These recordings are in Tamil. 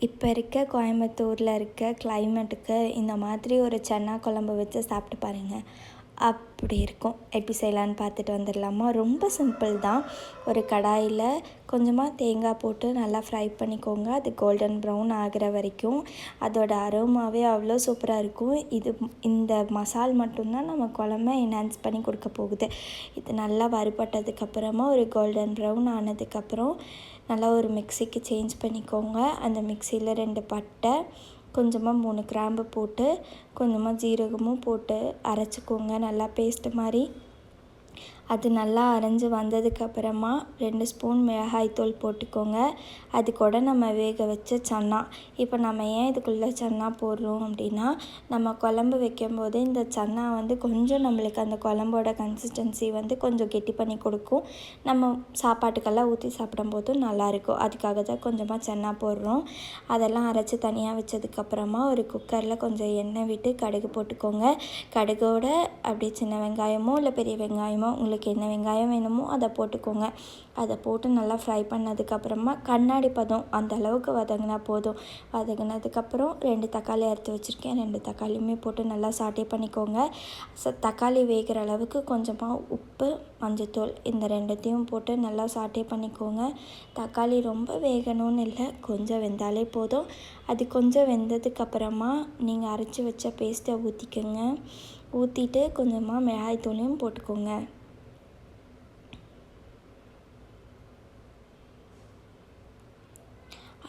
இப்போ இருக்க கோயம்புத்தூரில் இருக்க கிளைமேட்டுக்கு இந்த மாதிரி ஒரு சன்னா குழம்பு வச்சு சாப்பிட்டு பாருங்கள். அப்படி இருக்கும். எப்படி செய்யலான்னு பார்த்துட்டு வந்துடலாமா? ரொம்ப சிம்பிள் தான். ஒரு கடாயில் கொஞ்சமாக தேங்காய் போட்டு நல்லா ஃப்ரை பண்ணிக்கோங்க. அது கோல்டன் ப்ரௌன் ஆகிற வரைக்கும். அதோட அரோமாவே அவ்வளோ சூப்பராக இருக்கும். இந்த மசால் மட்டும்தான் நம்ம குழம்ப என்ஹான்ஸ் பண்ணி கொடுக்க போகுது. இது நல்லா வறுபட்டதுக்கப்புறமா ஒரு கோல்டன் ப்ரௌன் ஆனதுக்கப்புறம் நல்லா ஒரு மிக்சிக்கு சேஞ்ச் பண்ணிக்கோங்க. அந்த மிக்சியில் 2 பட்டை, கொஞ்சமாக 3 கிராம்பு போட்டு கொஞ்சமாக ஜீரகமும் போட்டு அரைச்சிக்கோங்க நல்லா பேஸ்ட்டு மாதிரி. அது நல்லா அரைஞ்சி வந்ததுக்கப்புறமா 2 ஸ்பூன் மிளகாய்த்தூள் போட்டுக்கோங்க. அது கூட நம்ம வேக வச்ச சன்னா. இப்போ நம்ம ஏன் இதுக்குள்ளே சன்னா போடுறோம் அப்படின்னா, நம்ம குழம்பு வைக்கும்போது இந்த சன்னா கொஞ்சம் நம்மளுக்கு அந்த குழம்போட கன்சிஸ்டன்சி கொஞ்சம் கெட்டி பண்ணி கொடுக்கும். நம்ம சாப்பாட்டுக்கெல்லாம் ஊற்றி சாப்பிடும்போது நல்லாயிருக்கும். அதுக்காக தான் கொஞ்சமாக சன்னா போடுறோம். அதெல்லாம் அரைச்சி தனியாக வச்சதுக்கப்புறமா ஒரு குக்கரில் கொஞ்சம் எண்ணெய் விட்டு கடுகு போட்டுக்கோங்க. கடுகோட அப்படியே சின்ன வெங்காயமோ இல்லை பெரிய வெங்காயமோ உங்களுக்கு என்ன வெங்காயம் வேணுமோ அதை போட்டுக்கோங்க. அதை போட்டு நல்லா ஃப்ரை பண்ணதுக்கப்புறமா கண்ணாடி பதம் அந்த அளவுக்கு வதங்கினா போதும். வதங்கினதுக்கப்புறம் 2 தக்காளி அறுத்து வச்சுருக்கேன். 2 தக்காளியுமே போட்டு நல்லா சாட்டே பண்ணிக்கோங்க. தக்காளி வேகிற அளவுக்கு கொஞ்சமாக உப்பு, மஞ்சத்தூள் இந்த 2த்தையும் போட்டு நல்லா சாட்டே பண்ணிக்கோங்க. தக்காளி ரொம்ப வேகணும்னு இல்லை, கொஞ்சம் வெந்தாலே போதும். அது கொஞ்சம் வெந்ததுக்கப்புறமா நீங்கள் அரைச்சி வச்ச பேஸ்ட்டை ஊற்றிக்கோங்க. ஊற்றிட்டு கொஞ்சமாக மிளகாய்த்தூளையும் போட்டுக்கோங்க.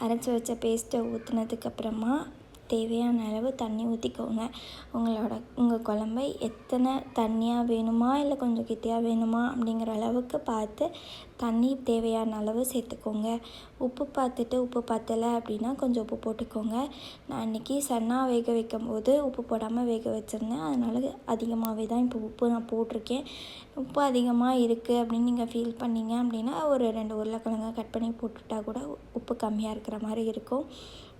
அரைச்சி வச்ச பேஸ்ட்டை ஊற்றுனதுக்கப்புறமா தேவையான அளவு தண்ணி ஊற்றிக்கோங்க. உங்கள் குழம்பை எத்தனை தண்ணியாக வேணுமா இல்லை கொஞ்சம் கெட்டியாக வேணுமா அப்படிங்கிற அளவுக்கு பார்த்து தண்ணி தேவையான அளவு சேர்த்துக்கோங்க. உப்பு பார்த்துட்டு உப்பு பத்தலை அப்படின்னா கொஞ்சம் உப்பு போட்டுக்கோங்க. நான் இன்றைக்கி சன்னா வேக வைக்கும்போது உப்பு போடாமல் வேக வச்சுருந்தேன். அதனால் அதிகமாகவே தான் இப்போ உப்பு நான் போட்டிருக்கேன். உப்பு அதிகமாக இருக்குது அப்படின்னு நீங்கள் ஃபீல் பண்ணிங்க அப்படின்னா ஒரு 2 உருளைக்கிழங்க கட் பண்ணி போட்டுவிட்டா கூட உப்பு கம்மியாக இருக்கிற மாதிரி இருக்கும்.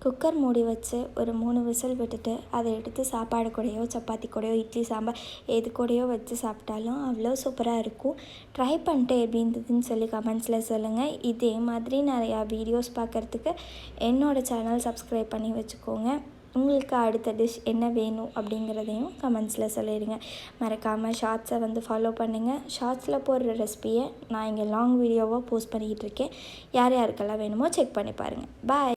குக்கர் மூடி வச்சு ஒரு 3 விசில் விட்டுட்டு அதை எடுத்து சாப்பாடு கூடயோ சப்பாத்தி கூடயோ இட்லி சாம்பார் எது கூடயோ வச்சு சாப்பிட்டாலும் அவ்வளோ சூப்பராக இருக்கும். ட்ரை பண்ணிட்டு எப்படி இருந்ததுன்னு சொல்லி கமெண்ட்ஸில் சொல்லுங்கள். இதே மாதிரி நிறையா வீடியோஸ் பார்க்குறதுக்கு என்னோடய சேனல் சப்ஸ்கிரைப் பண்ணி வச்சுக்கோங்க. உங்களுக்கு அடுத்த டிஷ் என்ன வேணும் அப்படிங்கிறதையும் கமெண்ட்ஸில் சொல்லிடுங்க. மறக்காமல் ஷார்ட்ஸை ஃபாலோ பண்ணுங்கள். ஷார்ட்ஸில் போடுற ரெசிபியை நான் இங்கே லாங் வீடியோவாக போஸ்ட் பண்ணிக்கிட்டு இருக்கேன். யார் யாருக்கெல்லாம் வேணுமோ செக் பண்ணி பாருங்கள். பாய்.